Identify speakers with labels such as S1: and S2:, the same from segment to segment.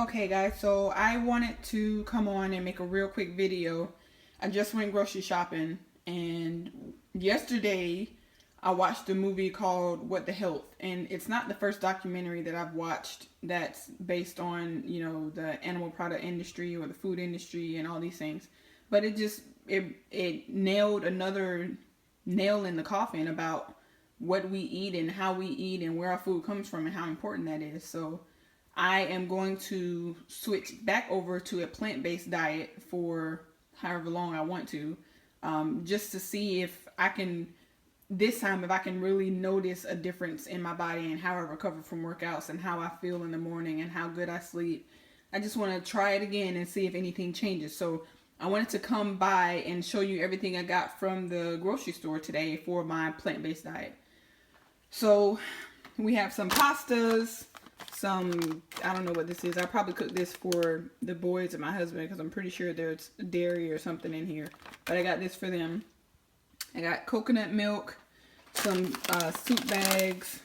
S1: Okay guys, so I wanted to come on and make a real quick video. I just went grocery shopping, and yesterday I watched a movie called What the Health, and it's not the first documentary that I've watched that's based on, the animal product industry or the food industry and all these things. But it nailed another nail in the coffin about what we eat and how we eat and where our food comes from and how important that is. So I am going to switch back over to a plant-based diet for however long I want to, just to see if I can, this time, if I can really notice a difference in my body and how I recover from workouts and how I feel in the morning and how good I sleep. I just want to try it again and see if anything changes. So I wanted to come by and show you everything I got from the grocery store today for my plant-based diet. So we have some pastas, I don't know what this is. I probably cooked this for the boys and my husband because I'm pretty sure there's dairy or something in here. But I got this for them. I got coconut milk, some soup bags,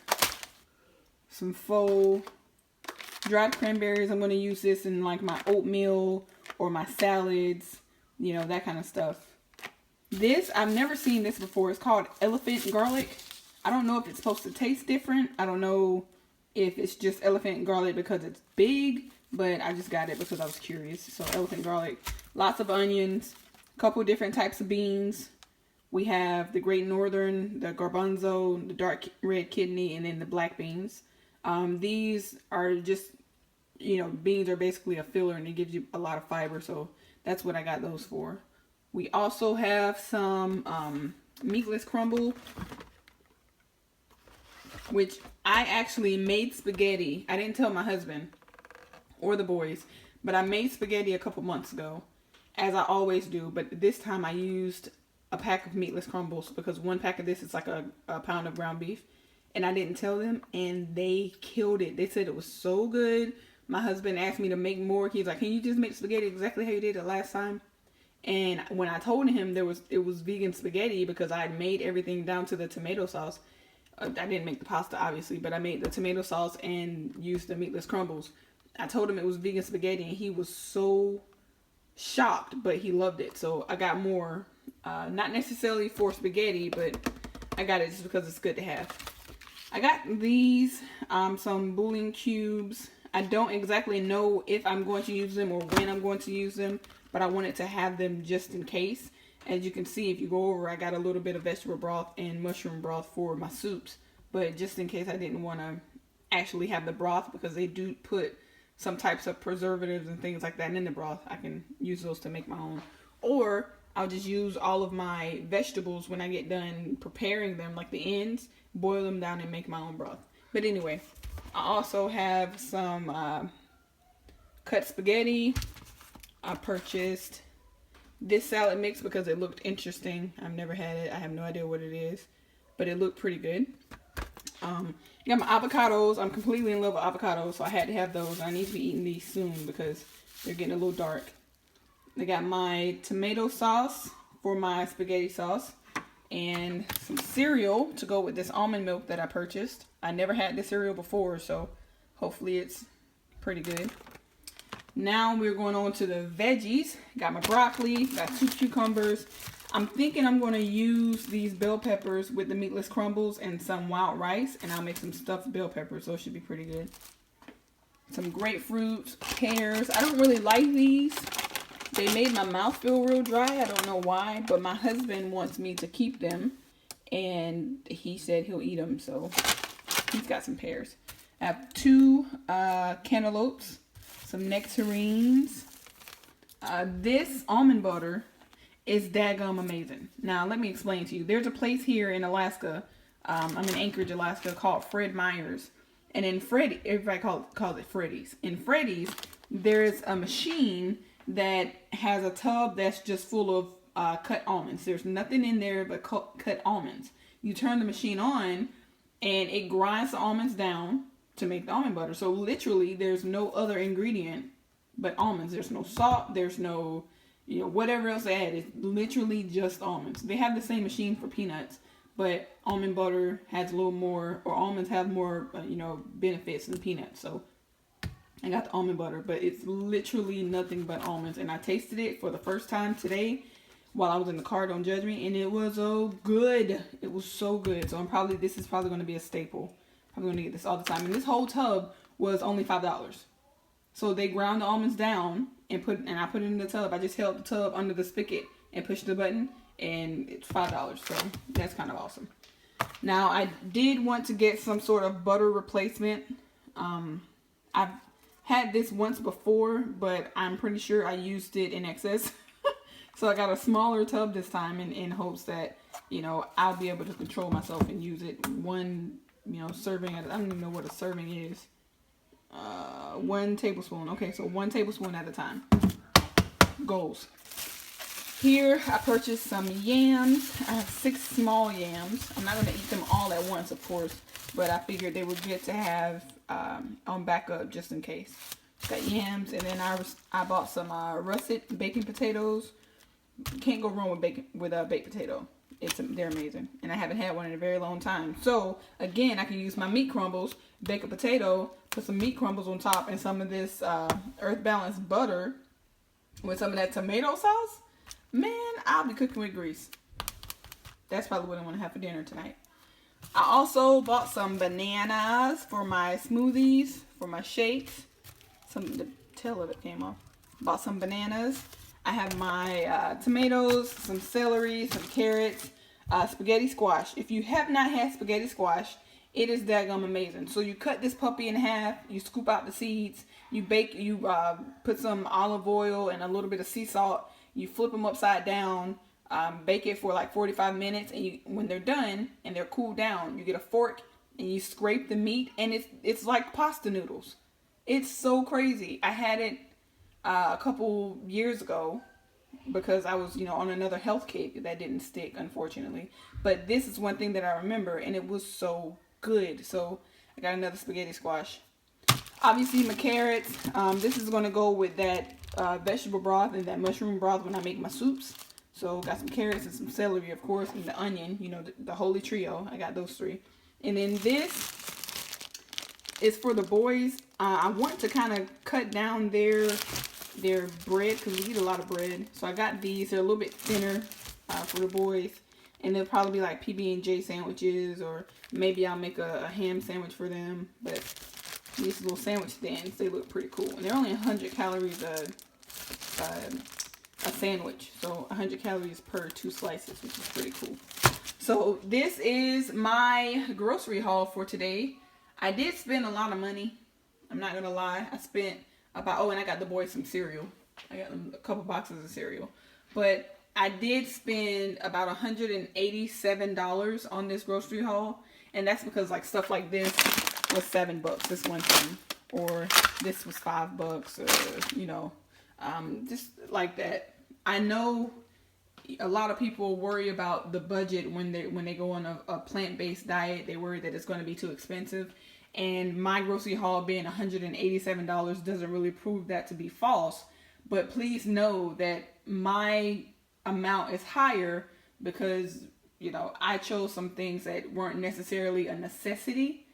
S1: some faux dried cranberries. I'm going to use this in like my oatmeal or my salads, that kind of stuff. This, I've never seen this before. It's called elephant garlic. I don't know if it's supposed to taste different. I don't know if it's just elephant garlic because it's big, but I just got it because I was curious. So elephant garlic, lots of onions, a couple different types of beans. We have the Great Northern, the garbanzo, the dark red kidney, and then the black beans. These are just, beans are basically a filler and it gives you a lot of fiber. So that's what I got those for. We also have some meatless crumble, which I actually made spaghetti. I didn't tell my husband or the boys, but I made spaghetti a couple months ago, as I always do. But this time I used a pack of meatless crumbles because one pack of this is like a pound of ground beef. And I didn't tell them, and they killed it. They said it was so good. My husband asked me to make more. He's like, can you just make spaghetti exactly how you did it last time? And when I told him it was vegan spaghetti because I had made everything down to the tomato sauce. I didn't make the pasta, obviously, but I made the tomato sauce and used the meatless crumbles. I told him it was vegan spaghetti, and he was so shocked, but he loved it. So I got more, not necessarily for spaghetti, but I got it just because it's good to have. I got these, some bouillon cubes. I don't exactly know if I'm going to use them or when I'm going to use them, but I wanted to have them just in case. As you can see, if you go over, I got a little bit of vegetable broth and mushroom broth for my soups. But just in case I didn't want to actually have the broth, because they do put some types of preservatives and things like that in the broth, I can use those to make my own. Or I'll just use all of my vegetables when I get done preparing them, like the ends, boil them down and make my own broth. But anyway, I also have some cut spaghetti. I purchased this salad mix because it looked interesting. I've never had it. I have no idea what it is, but it looked pretty good. Got my avocados. I'm completely in love with avocados, so I had to have those. I need to be eating these soon because they're getting a little dark. I got my tomato sauce for my spaghetti sauce and some cereal to go with this almond milk that I purchased. I never had this cereal before, so hopefully it's pretty good. Now we're going on to the veggies. Got my broccoli, got 2 cucumbers. I'm thinking I'm going to use these bell peppers with the meatless crumbles and some wild rice, and I'll make some stuffed bell peppers. Those should be pretty good. Some grapefruits, pears. I don't really like these. They made my mouth feel real dry. I don't know why, but my husband wants me to keep them, and he said he'll eat them, so he's got some pears. I have 2 cantaloupes. Some nectarines. This almond butter is daggum amazing. Now, let me explain to you. There's a place here in Alaska. I'm in Anchorage, Alaska, called Fred Meyer's. And in Freddy, everybody calls it Freddy's. In Freddy's, there's a machine that has a tub that's just full of cut almonds. There's nothing in there but cut almonds. You turn the machine on, and it grinds the almonds down to make the almond butter. So literally there's no other ingredient but almonds. There's no salt, there's no whatever else they add. It's literally just almonds. They have the same machine for peanuts, but almond butter has a little more, or almonds have more benefits than peanuts. So I got the almond butter, but it's literally nothing but almonds. And I tasted it for the first time today while I was in the car, don't judge me, and it was so good. It was so good. So this is probably going to be a staple. I'm going to get this all the time. And this whole tub was only $5. So they ground the almonds down and I put it in the tub. I just held the tub under the spigot and pushed the button, and it's $5. So that's kind of awesome. Now I did want to get some sort of butter replacement. I've had this once before, but I'm pretty sure I used it in excess. So I got a smaller tub this time in hopes that, you know, I'll be able to control myself and use it one, you know, serving at, I don't even know what a serving is. 1 tablespoon. Okay, so 1 tablespoon at a time. Goals. Here I purchased some yams. I have 6 small yams. I'm not going to eat them all at once, of course, but I figured they were good to have on backup just in case. Got yams, and then I bought some russet baking potatoes. Can't go wrong with baked potato. They're amazing, and I haven't had one in a very long time. So again, I can use my meat crumbles, bake a potato, put some meat crumbles on top, and some of this Earth Balance butter with some of that tomato sauce. Man, I'll be cooking with grease. That's probably what I want to have for dinner tonight. I also bought some bananas for my smoothies, for my shakes. The tail of it came off. Bought some bananas. I have my tomatoes, some celery, some carrots, spaghetti squash. If you have not had spaghetti squash, it is daggum amazing. So you cut this puppy in half, you scoop out the seeds, you put some olive oil and a little bit of sea salt, you flip them upside down, bake it for like 45 minutes, and when they're done and they're cooled down, you get a fork and you scrape the meat, and it's like pasta noodles. It's so crazy. I had it a couple years ago because I was, you know, on another health kick that didn't stick, unfortunately. But this is one thing that I remember, and it was so good. So I got another spaghetti squash. Obviously, my carrots. This is going to go with that vegetable broth and that mushroom broth when I make my soups. So got some carrots and some celery, of course, and the onion. You know, the holy trio. I got those 3. And then this is for the boys. I want to kind of cut down their bread because we eat a lot of bread. So I got these. They're a little bit thinner for the boys. And they'll probably be like PB&J sandwiches, or maybe I'll make a ham sandwich for them. But these little sandwich thins, they look pretty cool. And they're only 100 calories a sandwich. So 100 calories per 2 slices, which is pretty cool. So this is my grocery haul for today. I did spend a lot of money. I'm not going to lie. I spent about, and I got the boys some cereal. I got them a couple boxes of cereal. But I did spend about $187 on this grocery haul. And that's because like stuff like this was $7, this one thing. Or this was $5, or, you know, just like that. I know a lot of people worry about the budget when they go on a plant-based diet. They worry that it's going to be too expensive. And my grocery haul being $187 doesn't really prove that to be false. But please know that my amount is higher because, you know, I chose some things that weren't necessarily a necessity.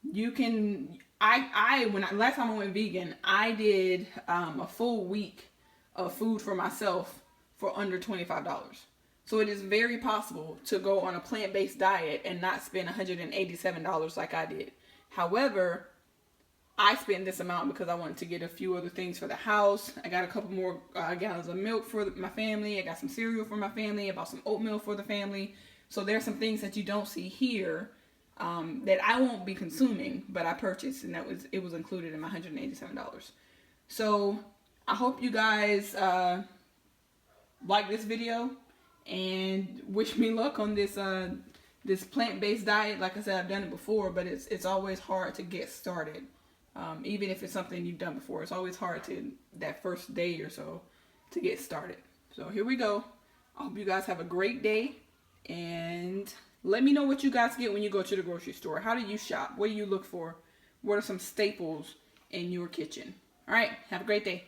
S1: You can, last time I went vegan, I did a full week of food for myself for under $25. So it is very possible to go on a plant-based diet and not spend $187 like I did. However, I spent this amount because I wanted to get a few other things for the house. I got a couple more gallons of milk for my family. I got some cereal for my family. I bought some oatmeal for the family. So there's some things that you don't see here that I won't be consuming, but I purchased, and it was included in my $187. So I hope you guys like this video and wish me luck on this this plant-based diet. Like I said, I've done it before, but it's always hard to get started. Even if it's something you've done before, it's always hard that first day or so to get started. So here we go. I hope you guys have a great day, and let me know what you guys get when you go to the grocery store. How do you shop? What do you look for? What are some staples in your kitchen? All right, have a great day.